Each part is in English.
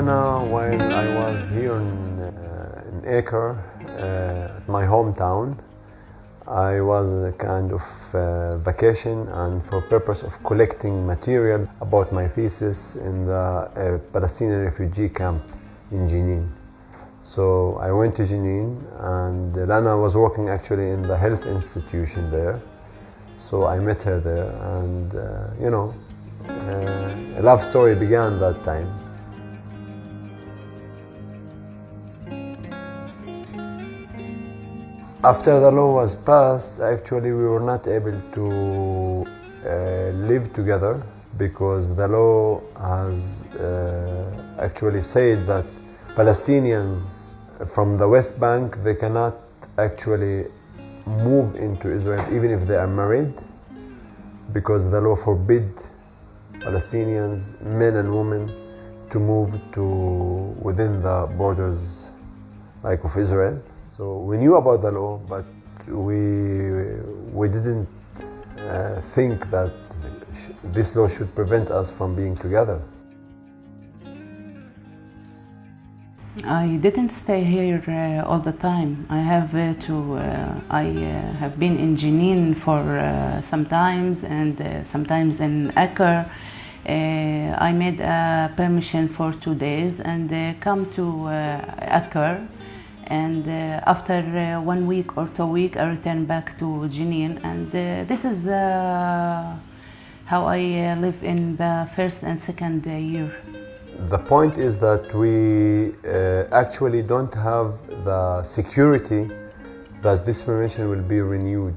Lana while I was here in Akka, my hometown. I was a kind of vacation and for purpose of collecting material about my thesis in the Palestinian refugee camp in Jenin. So I went to Jenin, and Lana was working actually in the health institution there. So I met her there, and a love story began that time. After the law was passed, actually we were not able to live together because the law has actually said that Palestinians from the West Bank, they cannot actually move into Israel even if they are married, because the law forbids Palestinians, men and women, to move to within the borders like of Israel. So we knew about the law, but we didn't think that this law should prevent us from being together. I didn't stay here all the time. I have been in Jenin for sometimes, and sometimes in Akka. I made a permission for 2 days and come to Akka. And after 1 week or 2 weeks, I returned back to Jenin, and this is how I live in the first and second year. The point is that we actually don't have the security that this permission will be renewed.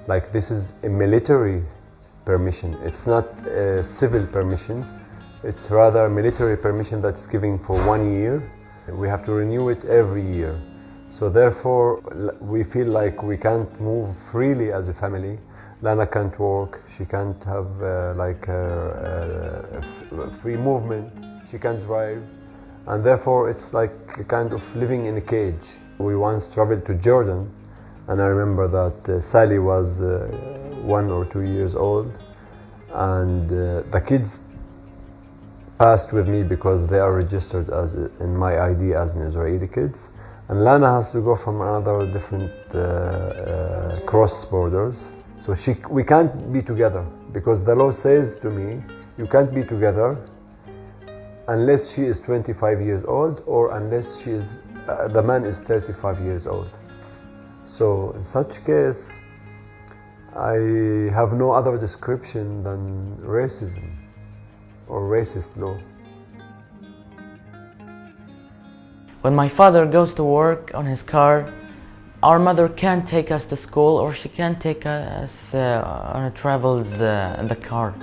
Like, this is a military permission. It's not a civil permission. It's rather a military permission that's given for 1 year. We have to renew it every year. So therefore, we feel like we can't move freely as a family. Lana can't work. She can't have free movement. She can't drive. And therefore, it's like a kind of living in a cage. We once traveled to Jordan, and I remember that Sally was 1 or 2 years old, and the kids passed with me because they are registered as in my ID as an Israeli kids, and Lana has to go from another different cross borders. So we can't be together because the law says to me, you can't be together unless she is 25 years old or unless she is the man is 35 years old. So in such case, I have no other description than racism or racist law. When my father goes to work on his car, our mother can't take us to school, or she can't take us on our travels in the car.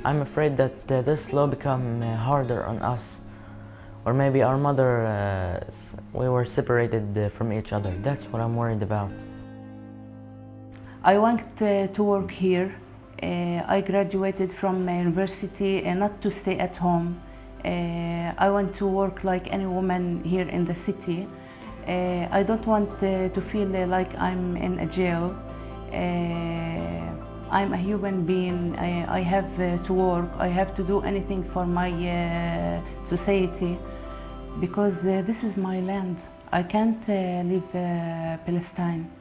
I'm afraid that this law become harder on us, or maybe our mother, we were separated from each other. That's what I'm worried about. I want to work here. I graduated from university not to stay at home. I want to work like any woman here in the city. I don't want to feel like I'm in a jail. I'm a human being. I have to work. I have to do anything for my society because this is my land. I can't leave Palestine.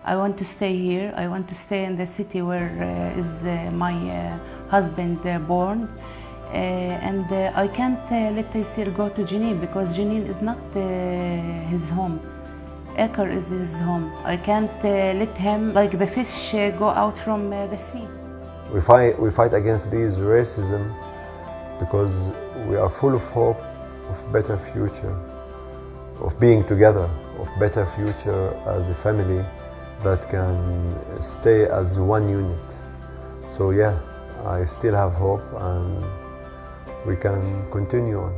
I want to stay here. I want to stay in the city where is my husband born. And I can't let Taiseer go to Jenin because Jenin is not his home. Akka is his home. I can't let him, like the fish, go out from the sea. We fight against this racism because we are full of hope of better future, of being together, of better future as a family that can stay as one unit. So yeah, I still have hope, and we can continue on.